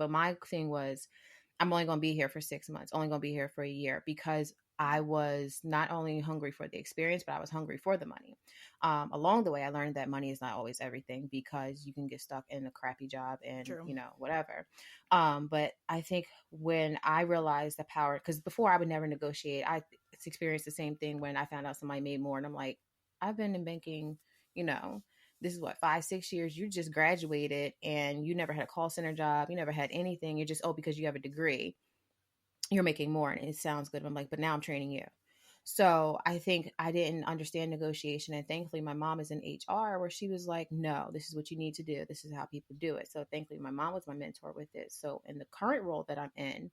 But my thing was, I'm only going to be here for 6 months, only going to be here for a year, because I was not only hungry for the experience, but I was hungry for the money. Along the way, I learned that money is not always everything, because you can get stuck in a crappy job and, True. whatever. But I think when I realized the power, because before I would never negotiate, I experienced the same thing when I found out somebody made more. And I'm like, I've been in banking, this is what, 5-6 years, you just graduated and you never had a call center job. You never had anything. You're just, because you have a degree, you're making more and it sounds good. I'm like, but now I'm training you. So I think I didn't understand negotiation. And thankfully my mom is in HR, where she was like, no, this is what you need to do. This is how people do it. So thankfully my mom was my mentor with it. So in the current role that I'm in,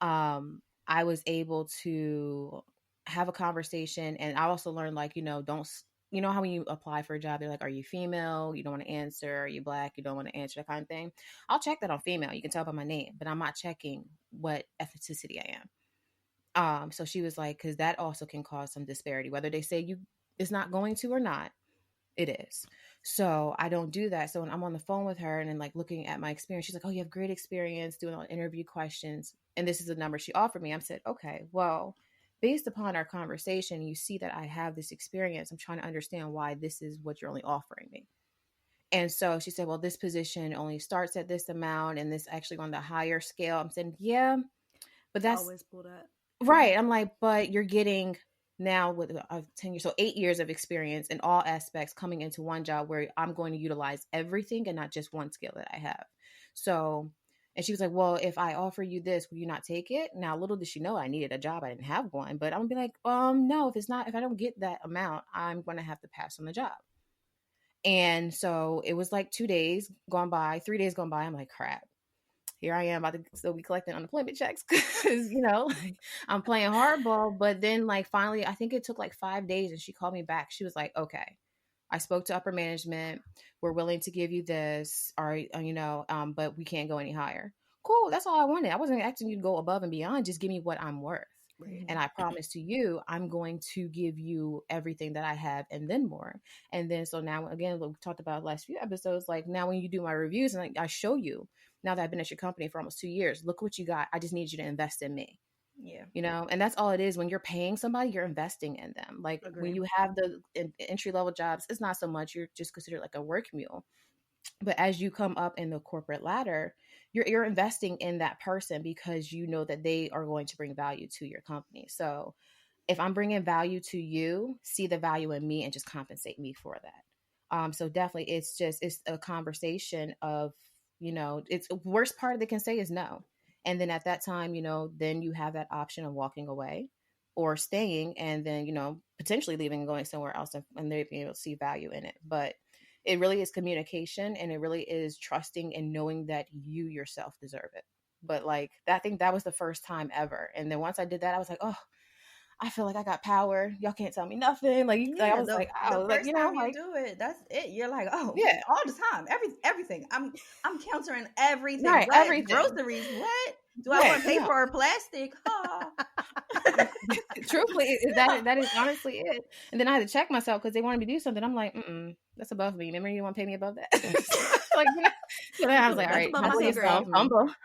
I was able to have a conversation. And I also learned, like, don't, how when you apply for a job, they're like, are you female? You don't want to answer. Are you black? You don't want to answer, that kind of thing. I'll check that on female. You can tell by my name, but I'm not checking what ethnicity I am. So she was like, because that also can cause some disparity, whether they say it's not going to or not, it is. So I don't do that. So when I'm on the phone with her and then, like, looking at my experience, she's like, oh, you have great experience doing all interview questions. And this is the number she offered me. I said, okay, well, based upon our conversation, you see that I have this experience. I'm trying to understand why this is what you're only offering me. And so she said, well, this position only starts at this amount and this actually on the higher scale. I'm saying, yeah, but that's always pull that. Right. I'm like, but you're getting now with 10 years, so 8 years of experience in all aspects coming into one job where I'm going to utilize everything and not just one skill that I have. So, and she was like, well, if I offer you this, will you not take it? Now, little did she know I needed a job. I didn't have one, but I'm gonna be like, no, if I don't get that amount, I'm going to have to pass on the job. And so it was like 2 days gone by, 3 days gone by. I'm like, crap. Here I am about to still be collecting unemployment checks because, I'm playing hardball. But then, like, finally, I think it took like 5 days and she called me back. She was like, okay, I spoke to upper management. We're willing to give you this, or, but we can't go any higher. Cool. That's all I wanted. I wasn't asking you to go above and beyond. Just give me what I'm worth. Right. And I promise to you, I'm going to give you everything that I have and then more. And then, so now, again, what we talked about last few episodes, like, now when you do my reviews and, like, I show you, now that I've been at your company for almost 2 years, look what you got. I just need you to invest in me. Yeah. And that's all it is. When you're paying somebody, you're investing in them. Like, Agreed. when you have the entry level jobs, it's not so much. You're just considered like a work mule. But as you come up in the corporate ladder, you're investing in that person because you know that they are going to bring value to your company. So if I'm bringing value to you, see the value in me and just compensate me for that. So definitely it's a conversation of, it's the worst part they can say is no. And then at that time, then you have that option of walking away or staying and then, potentially leaving and going somewhere else and they'll be able to see value in it. But it really is communication and it really is trusting and knowing that you yourself deserve it. But like, I think that was the first time ever. And then once I did that, I was like, oh, I feel like I got power. Y'all can't tell me nothing. Like, I was like, oh, the first time you do it, that's it. You're like, oh, yeah, all the time, everything. I'm countering everything. Right, what? everything. Groceries? What? Do I want paper or plastic? Oh. Truthfully, that is honestly it. And then I had to check myself because they wanted me to do something. I'm like, that's above me. Remember, you want to pay me above that? Like, so then I was like, all right,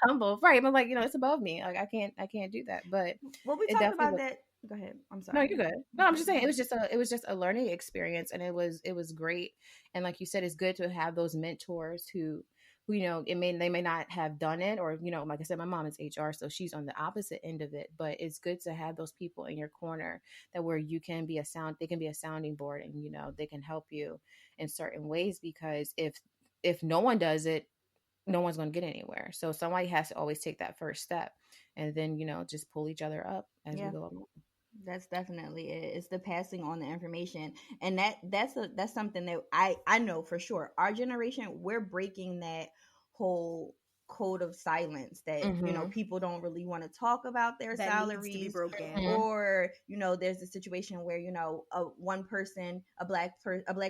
humble, right? But like, it's above me. Like, I can't do that. But we talked about that. Go ahead. I'm sorry. No, you're good. No, I'm just saying it was just a learning experience, and it was great. And like you said, it's good to have those mentors who they may not have done it, or like I said, my mom is HR, so she's on the opposite end of it. But it's good to have those people in your corner that where you can be they can be a sounding board, and they can help you in certain ways. Because if no one does it, no one's going to get anywhere. So somebody has to always take that first step, and then just pull each other up as we go along. That's definitely it. It's the passing on the information, and that's something that I know for sure. Our generation, we're breaking that whole code of silence that people don't really want to talk about their salaries needs to be broken. Or there's a situation where one person, a black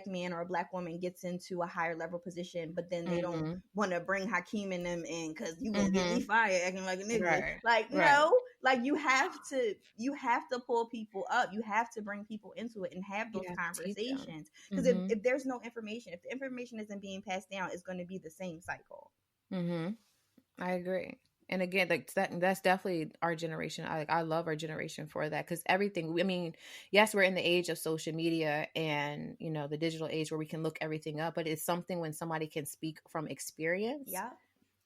man or a black woman gets into a higher level position, but then they don't want to bring Hakeem and them in because you gonna get me fired acting like a nigga. Right. Like no, like you have to pull people up. You have to bring people into it and have those conversations. Because if there's no information, if the information isn't being passed down, it's going to be the same cycle. I agree. And again, like that's definitely our generation. I love our generation for that, because everything. I mean, yes, we're in the age of social media and the digital age where we can look everything up, but it's something when somebody can speak from experience Yeah.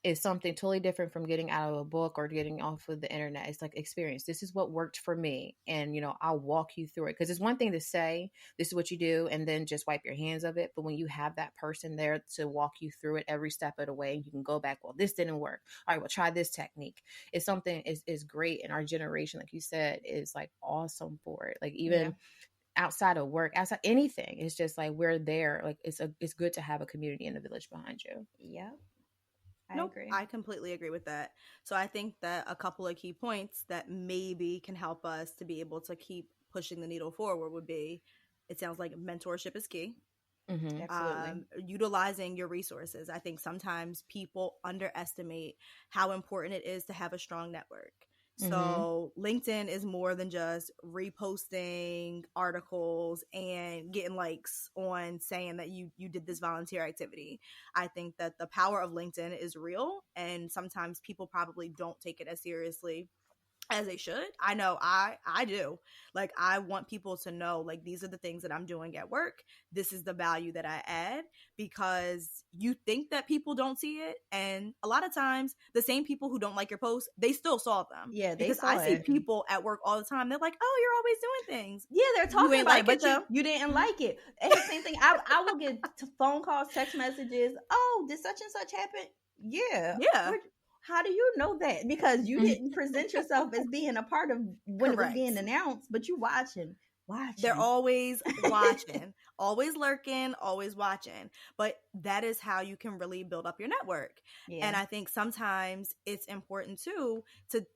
is something totally different from getting out of a book or getting off of the internet. It's like experience. This is what worked for me. And, I'll walk you through it. Because it's one thing to say, this is what you do, and then just wipe your hands of it. But when you have that person there to walk you through it every step of the way, you can go back, well, this didn't work. All right, well, try this technique. It's something is great. And our generation, like you said, is like awesome for it. Like Yeah. even outside of work, outside anything, it's just like we're there. Like it's good to have a community in the village behind you. Yeah. I Nope, agree. I completely agree with that. So I think that a couple of key points that maybe can help us to be able to keep pushing the needle forward would be, it sounds like mentorship is key. Mm-hmm. Absolutely. Utilizing your resources. I think sometimes people underestimate how important it is to have a strong network. So LinkedIn is more than just reposting articles and getting likes on saying that you did this volunteer activity. I think that the power of LinkedIn is real, and sometimes people probably don't take it as seriously as they should. I know I do. Like, I want people to know, like, these are the things that I'm doing at work. This is the value that I add, because you think that people don't see it, and a lot of times the same people who don't like your posts, they still saw them. Yeah, they because saw I see it. people at work all the time. They're like, "Oh, you're always doing things." Yeah, they're You talking ain't about it, like it but you, though. you didn't like it. It's the same thing. I will get phone calls, text messages. Oh, did such and such happen? Yeah. Yeah, How do you know that? Because you Mm-hmm. didn't present yourself as being a part of when it was correct. being announced, but you watching. They're always watching, always lurking, always watching. But that is how you can really build up your network. Yeah. And I think sometimes it's important too to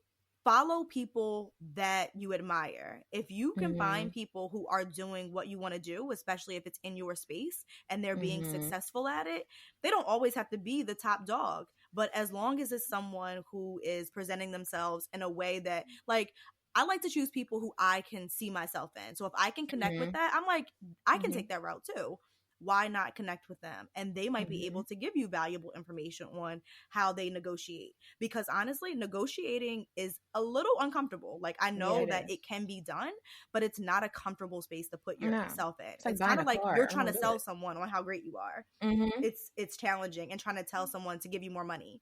follow people that you admire. If you can find people who are doing what you want to do, especially if it's in your space and they're being successful at it, they don't always have to be the top dog. But as long as it's someone who is presenting themselves in a way that, like, I like to choose people who I can see myself in. So if I can connect with that, I'm like, I can take that route too. Why not connect with them? And they might be able to give you valuable information on how they negotiate. Because honestly, negotiating is a little uncomfortable. Like, I know it that is. it can be done, but it's not a comfortable space to put No, yourself in. it's like It's buying kind a of like car. you're I trying don't to do sell it. someone on how great you are. Mm-hmm. It's challenging, and trying to tell someone to give you more money.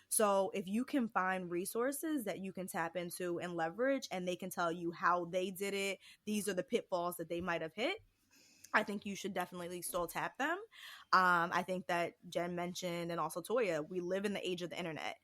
So if you can find resources that you can tap into and leverage, and they can tell you how they did it, these are the pitfalls that they might have hit, I think you should definitely still tap them. I think that Jen mentioned, and also Toya, we live in the age of the internet.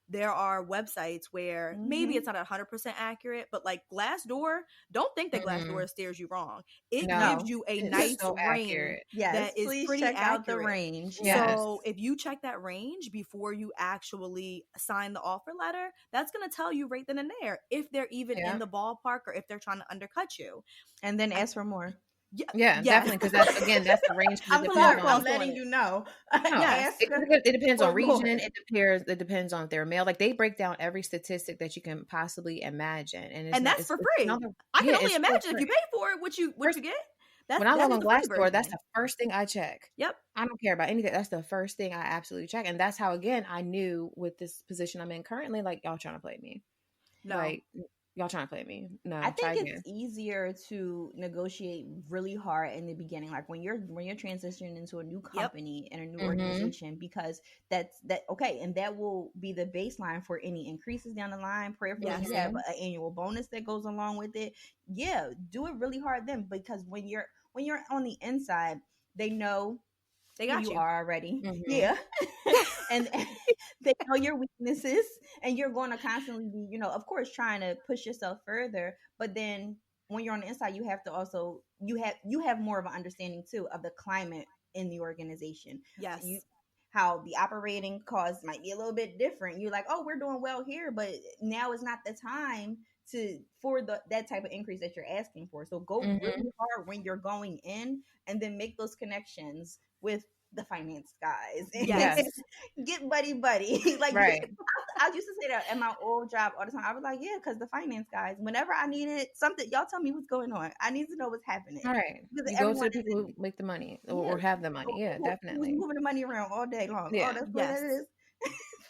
There are websites where maybe it's not 100% accurate, but like Glassdoor, don't think that Glassdoor steers you wrong. It gives No, you a it's nice so range accurate. Yes, that is please pretty check out the accurate. range. Yes. So if you check that range before you actually sign the offer letter, that's going to tell you right then and there if they're even in the ballpark or if they're trying to undercut you. And then ask for more. Yeah, Yes. definitely, because that's the range. I'm It sorry depends for on. letting you know. No, Yes. Ask it depends on for more. region. It depends on if they're male. Like, they break down every statistic that you can possibly imagine, and it's And not. that's for It's free. not I can only it's for imagine if you free. pay for it, what you get. When I That log is on the free Glassdoor, that's version. the first thing I check. Yep. I don't care about anything. That's the first thing I absolutely check, and that's how, again, I knew with this position I'm in currently, like, y'all trying to play me. No. Like, y'all trying to play me. No, I try think it's again. easier to negotiate really hard in the beginning, like when you're transitioning into a new company and a new organization, because that's okay, and that will be the baseline for any increases down the line. Prayerfully, you have an annual bonus that goes along with it. Yeah, do it really hard then, because when you're on the inside, they know They got you you. are already. Yeah. and they know your weaknesses, and you're going to constantly be, of course, trying to push yourself further. But then when you're on the inside, you have to also, you have more of an understanding too of the climate in the organization. Yes. How the operating costs might be a little bit different. You're like, oh, we're doing well here, but now is not the time for that type of increase that you're asking for. So go really hard when you're going in, and then make those connections with the finance guys. Yes. Get buddy. Like, Right. I used to say that at my old job all the time. I was like, yeah, because the finance guys, whenever I needed something, y'all tell me what's going on. I need to know what's happening. All right. Because You go to the people who make the money or have the money. Yeah, who's definitely. moving the money around all day long. Yeah. Oh, that's what Yes. it is.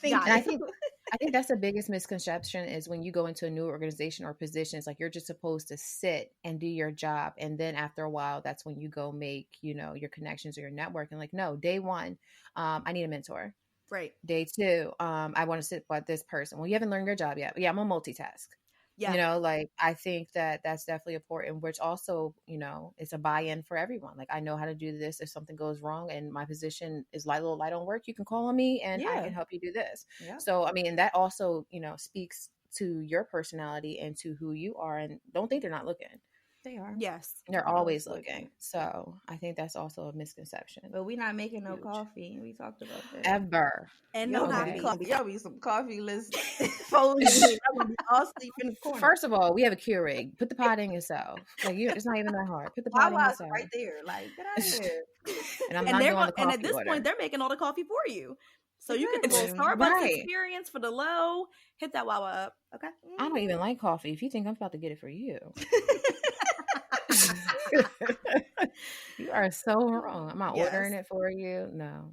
Thank Got And you. I think that's the biggest misconception is when you go into a new organization or position, it's like you're just supposed to sit and do your job. And then after a while, that's when you go make, your connections or your network. And like, no, day one, I need a mentor. Right. Day two, I want to sit with this person. Well, you haven't learned your job yet. Yeah, I'm a multitask. Yeah. Like I think that that's definitely important, which also, it's a buy-in for everyone. Like I know how to do this. If something goes wrong and my position is a little light on work, you can call on me and I Yeah. can help you do this. Yeah. So, I mean, and that also, speaks to your personality and to who you are. And don't think they're not looking. They are. Yes. They're always looking. So I think that's also a misconception. But we're not making no Huge. coffee. We talked about that. Ever. And Y'all no gonna coffee. be y'all be some coffee list folding. I'm gonna be all asleep in the corner. First of all, we have a Keurig. Put the pot in yourself. Like it's not even that hard. Put the pot in Wawa's yourself. right there. Like, get out of here. And I'm And not they're doing the and coffee at this order. point, they're making all the coffee for you. So you get the little Exactly. Starbucks Right. experience for the low. Hit that Wawa up. Okay. I don't even like coffee. If you think I'm about to get it for you, you are so wrong. I'm not ordering it for you. No.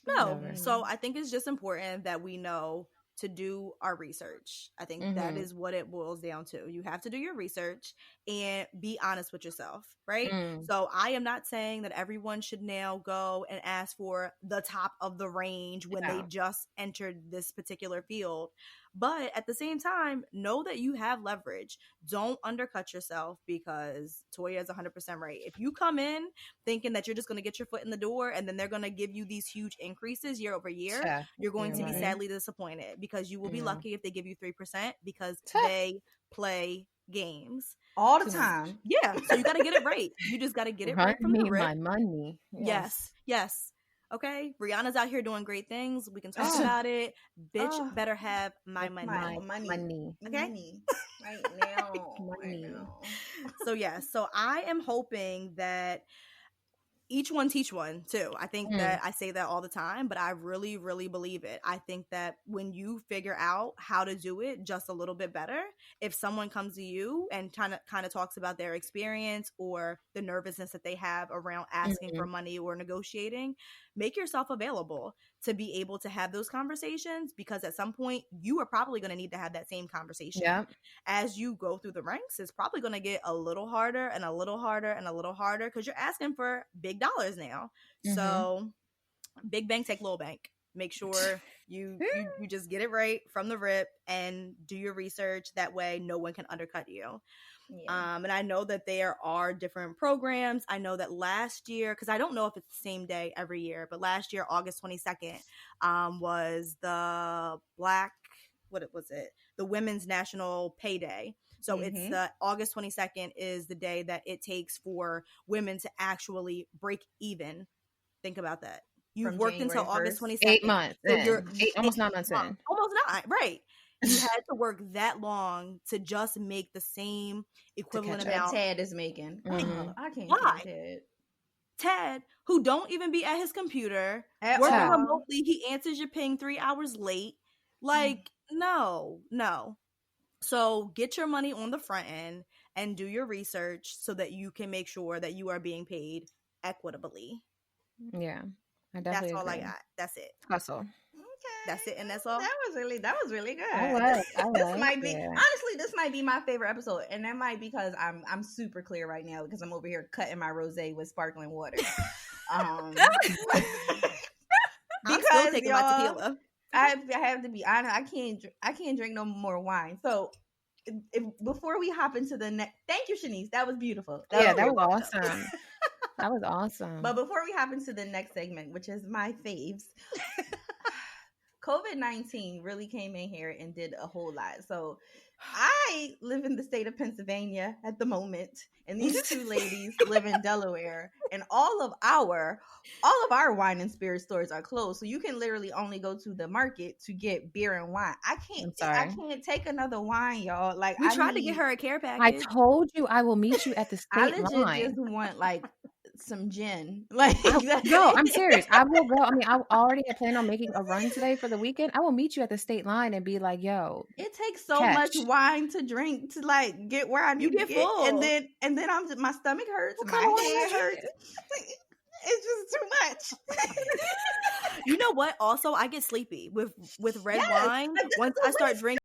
No. Never. So I think it's just important that we know to do our research. I think that is what it boils down to. You have to do your research and be honest with yourself, right? So I am not saying that everyone should now go and ask for the top of the range when they just entered this particular field. But at the same time, know that you have leverage. Don't undercut yourself, because Toya is 100% right. If you come in thinking that you're just going to get your foot in the door and then they're going to give you these huge increases year over year, you're going to be sadly disappointed, because you will be lucky if they give you 3%, because they play games all the time. Yeah, so you got to get it right. You just got to get it right from the rip. My money. Yes. Okay, Rihanna's out here doing great things. We can talk about it. Bitch, better have my money. Money. Okay, money. Right now. Money. Right now. So I am hoping that each one teach one too. I think that I say that all the time, but I really, really believe it. I think that when you figure out how to do it just a little bit better, if someone comes to you and kind of talks about their experience or the nervousness that they have around asking for money or negotiating, make yourself available to be able to have those conversations, because at some point you are probably going to need to have that same conversation. As you go through the ranks, it's probably going to get a little harder and a little harder and a little harder, because you're asking for big dollars now. So big bank take little bank. Make sure you just get it right from the rip and do your research. That way no one can undercut you. And I know that there are different programs. I know that last year, because I don't know if it's the same day every year, but last year, August 22nd, was the the Women's National Pay Day. So it's the August 22nd is the day that it takes for women to actually break even. Think about that. You've worked until August 22nd. 8 months. So you're almost 9 months in. Almost 9, right. You had to work that long to just make the same equivalent amount that Ted is making. I can't Why? Ted. Ted, who don't even be at his computer, At working all. remotely, he answers your ping 3 hours late. Like, no. So get your money on the front end and do your research so that you can make sure that you are being paid equitably. Yeah, I definitely That's all agree. I got. That's it. Hustle. That's it, and that's all. That was really good. This might be honestly, this might be my favorite episode, and that might be because I'm super clear right now because I'm over here cutting my rosé with sparkling water. I'm still taking my tequila. I have to be honest. I can't drink no more wine. So before we hop into the next, thank you, Shanice. That was beautiful. That was awesome. That was awesome. But before we hop into the next segment, which is my faves. COVID-19 really came in here and did a whole lot. So I live in the state of Pennsylvania at the moment, and these two ladies live in Delaware, and all of our wine and spirit stores are closed. So you can literally only go to the market to get beer and wine. I can't take another wine, y'all. Like we tried to get her a care package. I told you I will meet you at the state line. Just want like some gin. Like no, I'm serious. I will go. I mean, I already had planned on making a run today for the weekend. I will meet you at the state line and be like, yo, it takes so much wine to drink to like get where I need to get full. And then my stomach hurts, my head hurts. It's just too much. You know what? Also, I get sleepy with red Yes, wine. like, this Once is the I start worst drinking